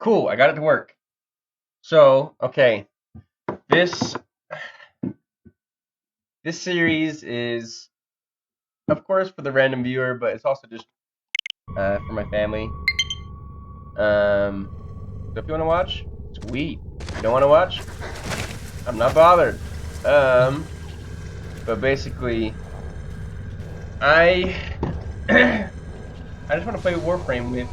Cool, I got it to work. So, okay, this this series is, of course, for the random viewer, but it's also just for my family. So if you want to watch, sweet. If you don't want to watch, I'm not bothered. But basically, I I just want to play Warframe with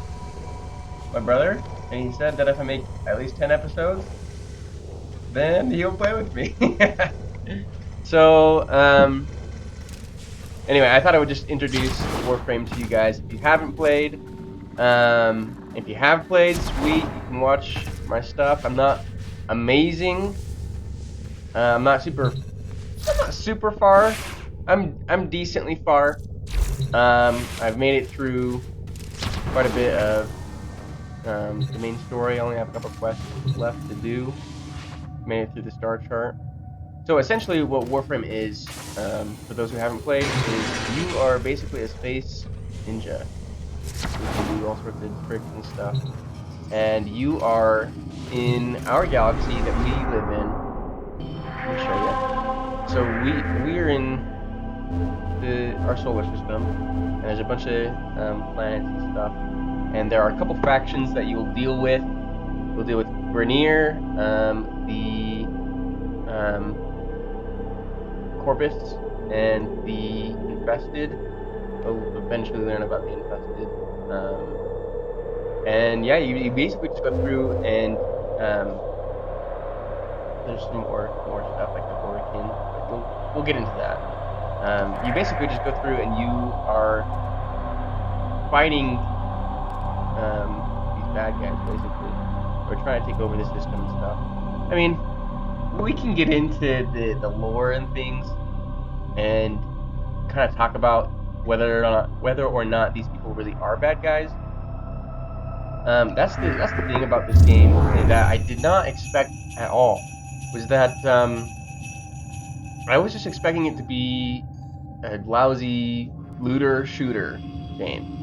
my brother, and he said that if I make at least 10 episodes, then he'll play with me. So, anyway, I thought I would just introduce Warframe to you guys. If you haven't played, if you have played, sweet, you can watch my stuff. I'm not amazing. I'm not super far. I'm decently far. I've made it through quite a bit of the main story. I only have a couple quests left to do. Made it through the star chart. So essentially what Warframe is, for those who haven't played, is you are basically a space ninja. You can do all sorts of tricks and stuff. And you are in our galaxy that we live in. Let me show you. So we're in our solar system, and there's a bunch of planets and stuff. And there are a couple factions that you'll deal with. You'll deal with Grenier, the Corpus, and the Infested. We'll eventually learn about the Infested. And yeah, you basically just go through and there's some more stuff like the Hurricane, but we'll get into that. You basically just go through and you are fighting these bad guys, basically, or trying to take over the system and stuff. I mean, we can get into the lore and things, and kind of talk about whether or not these people really are bad guys. That's the thing about this game that I did not expect at all. Was that I was just expecting it to be a lousy looter shooter game.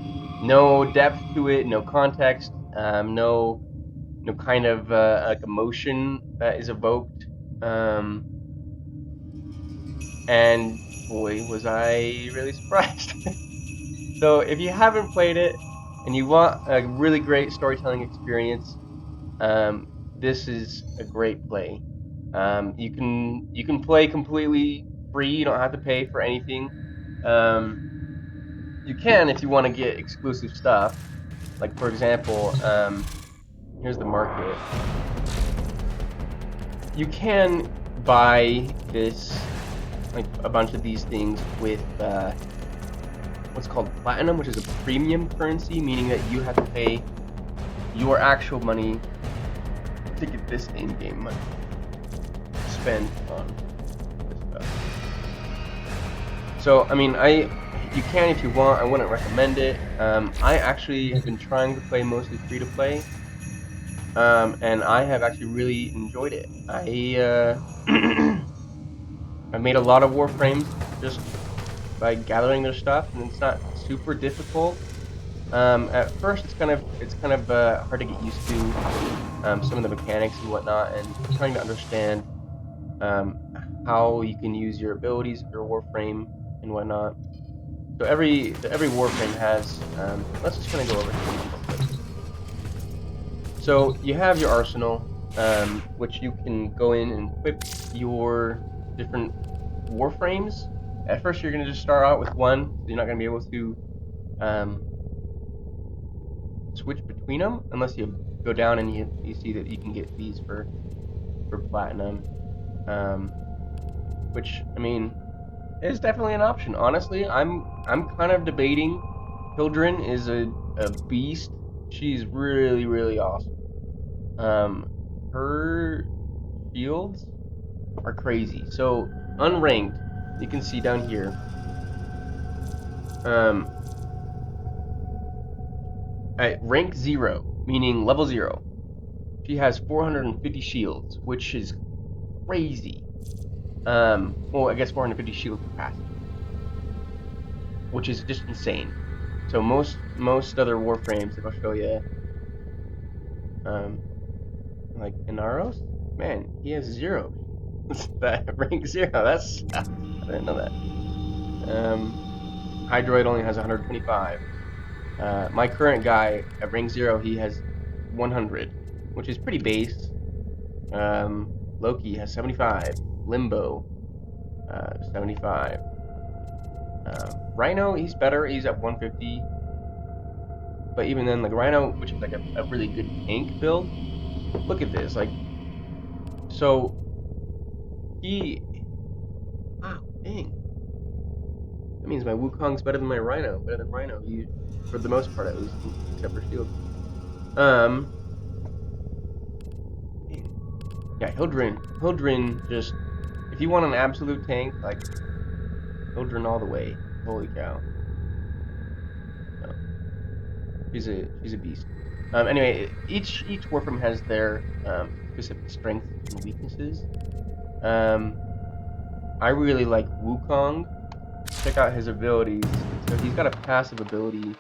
No depth to it, no context, no kind of like emotion that is evoked. And boy, was I really surprised. So if you haven't played it and you want a really great storytelling experience, this is a great play. You can play completely free. You don't have to pay for anything. You can if you want to get exclusive stuff. Like for example, here's the market. You can buy this, like a bunch of these things with what's called platinum, which is a premium currency, meaning that you have to pay your actual money to get this in-game money to spend on this stuff. So, I mean, you can if you want. I wouldn't recommend it. I actually have been trying to play mostly free-to-play, and I have actually really enjoyed it. I've made a lot of Warframes just by gathering their stuff, and it's not super difficult. At first, it's kind of hard to get used to some of the mechanics and whatnot, and trying to understand how you can use your abilities of your Warframe and whatnot. So every Warframe has. Let's just kind of go over here real quick. So you have your arsenal, which you can go in and equip your different Warframes. At first, you're going to just start out with one, so you're not going to be able to switch between them unless you go down and you see that you can get these for platinum, which, I mean, is definitely an option. Honestly, I'm kind of debating. Hildryn is a beast. She's really awesome. Her shields are crazy. So unranked, you can see down here. At rank 0, meaning level 0, she has 450 shields, which is crazy. Well, I guess 450 shield capacity, which is just insane. So most other Warframes, if I'll show you, Like Inaros, man, he has 0. That rank 0. That's I didn't know that. Hydroid only has 125. My current guy at rank 0, he has 100, which is pretty base. Loki has 75. Limbo, 75. Rhino, he's better. He's at 150. But even then, like Rhino, which is like a really good tank build. Look at this, like, so he. Wow, dang. That means my Wukong's better than my Rhino. Better than Rhino, for the most part at least, except for shield. Dang. Yeah, Hildrin just, if you want an absolute tank, like, Hildrin all the way. Holy cow. No. She's a beast. Anyway, each Warframe has their specific strengths and weaknesses. I really like Wukong. Check out his abilities. So he's got a passive ability.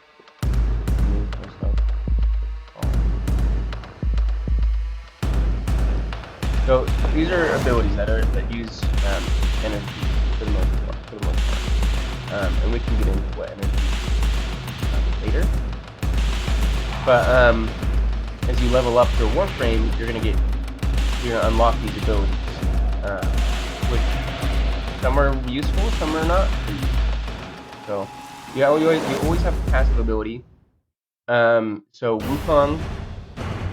So these are abilities that use energy for the most part. And we can get into what energy later. But as you level up your Warframe, you're gonna unlock these abilities, which some are useful, some are not. So you always have a passive ability. So Wukong,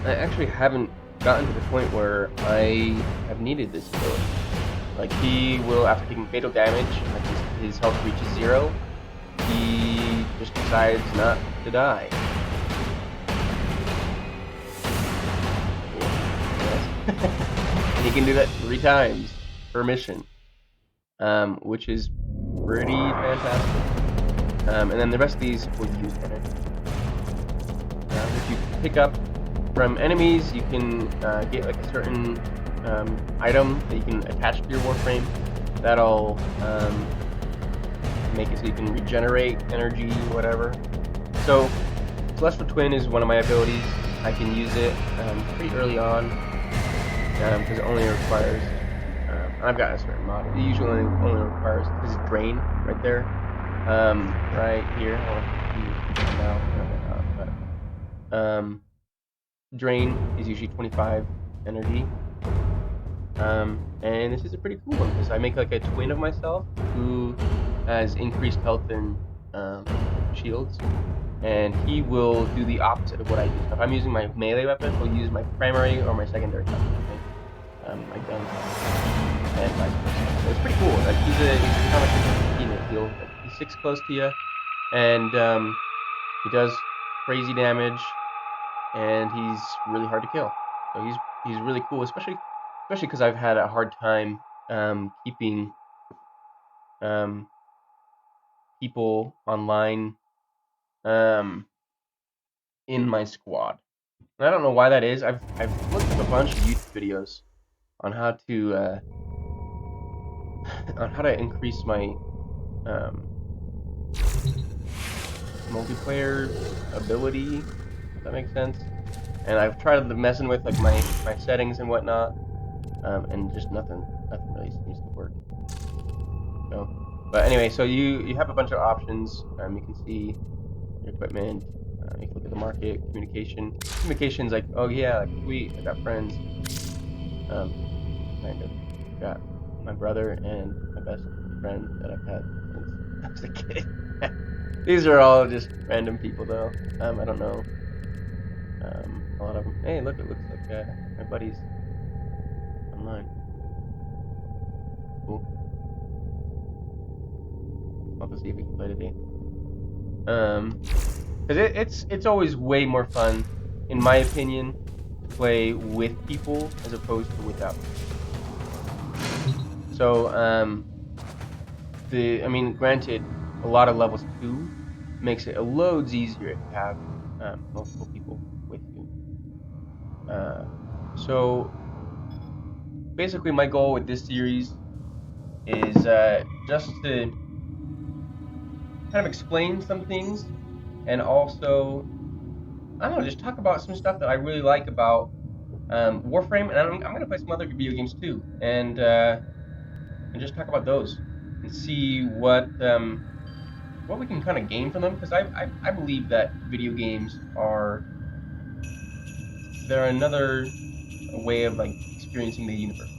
I actually haven't gotten to the point where I have needed this ability. Like, he will, after taking fatal damage, like his health reaches 0, he just decides not to die. And he can do that 3 times per mission, which is pretty fantastic. And then the rest of these will use energy. If you pick up from enemies, you can get like a certain item that you can attach to your Warframe. That'll make it so you can regenerate energy, whatever. So Celestial Twin is one of my abilities. I can use it pretty early on because it only requires. I've got a certain mod. It usually only requires. This is Drain right there, right here. Drain is usually 25 energy. And this is a pretty cool one because I make like a twin of myself who has increased health and shields, and he will do the opposite of what I do. So if I'm using my melee weapon, he'll use my primary or my secondary weapon. My guns and vice versa. So it's pretty cool. Like he's kind of like a teammate heal. Like, he sticks close to you, and he does crazy damage, and he's really hard to kill. So he's really cool, especially because I've had a hard time keeping people online in my squad. And I don't know why that is. I've looked at a bunch of YouTube videos on how to increase my multiplayer ability, if that makes sense. And I've tried messing with like my settings and whatnot, and just nothing really seems to work. So, but anyway, so you have a bunch of options. You can see your equipment. You can look at the market, communication. Communication's like, oh yeah, like sweet, I got friends. Kind of got my brother and my best friend that I've had since I was a kid. These are all just random people though. I don't know. A lot of them. Hey, look, it looks like my buddies online. Cool. I'll have to see if we can play today. Because it's always way more fun, in my opinion, to play with people as opposed to without. So, granted, a lot of levels 2 makes it loads easier if you have multiple people with you. So, basically, my goal with this series is just to kind of explain some things, and also I don't know, just talk about some stuff that I really like about Warframe, and I'm going to play some other video games too, and just talk about those and see what we can kind of gain from them, because I believe that video games they're another way of like experiencing the universe.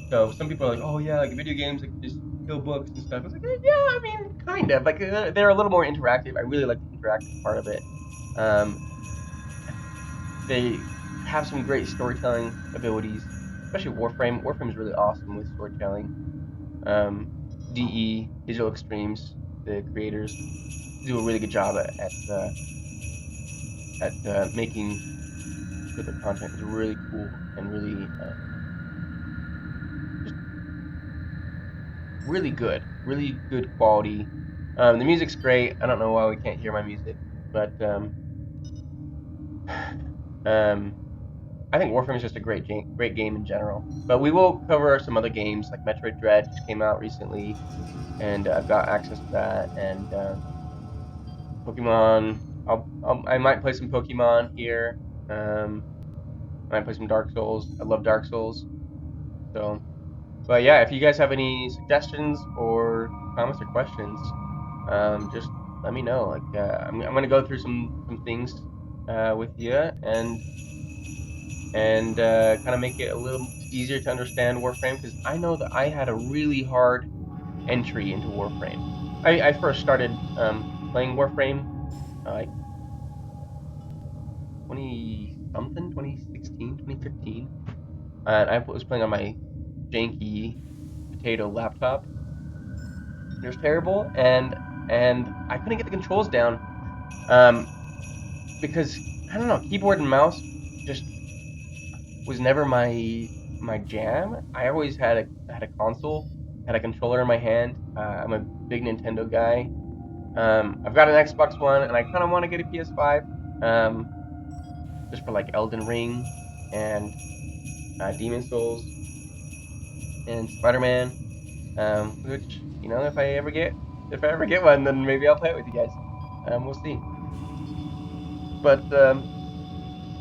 So some people are like, oh yeah, like video games like just kill books and stuff. It's like, yeah, I mean, kind of. Like they're a little more interactive. I really like the interactive part of it. Um, they have some great storytelling abilities, especially Warframe. Warframe is really awesome with storytelling. DE Digital Extremes, the creators, do a really good job at making sure their content is really cool and really just really good quality. The music's great. I don't know why we can't hear my music, but um, I think Warframe is just a great game in general. But we will cover some other games like Metroid Dread just came out recently, and I've got access to that. And Pokemon, I might play some Pokemon here. I might play some Dark Souls. I love Dark Souls. So, but yeah, if you guys have any suggestions or comments or questions, just let me know. Like, I'm gonna go through some things with you and kind of make it a little easier to understand Warframe, because I know that I had a really hard entry into Warframe. I first started playing Warframe like 20 something, 2016, 2015, and I was playing on my janky potato laptop. It was terrible, and I couldn't get the controls down um, because I don't know, keyboard and mouse just was never my jam. I always had a console, had a controller in my hand. I'm a big Nintendo guy. I've got an Xbox One, and I kind of want to get a PS5, um, just for like Elden Ring and Demon Souls and Spider-Man. Which, if I ever get one, then maybe I'll play it with you guys. We'll see. But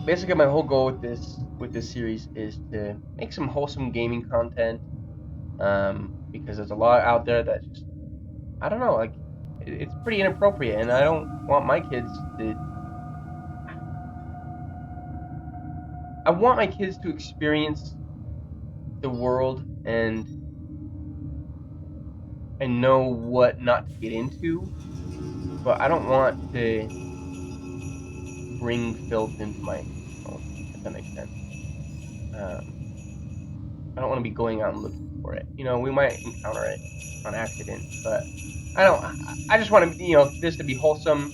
basically, my whole goal with this series is to make some wholesome gaming content. Because there's a lot out there that just, I don't know, like it's pretty inappropriate, and I don't want my kids to. I want my kids to experience the world and know what not to get into, but I don't want to bring filth into my home, if that makes sense. Um, I don't want to be going out and looking for it. We might encounter it on accident, but I don't. I just want to, this to be wholesome,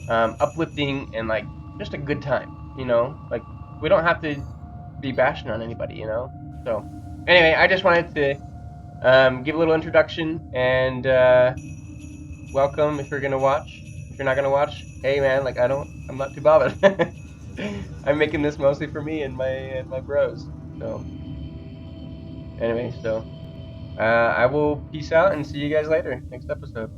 uplifting, and like just a good time. Like we don't have to be bashing on anybody. So anyway, I just wanted to give a little introduction and welcome if you're gonna watch. If you're not gonna watch, hey man, like I'm not too bothered. I'm making this mostly for me and my bros. So anyway, I will peace out and see you guys later next episode.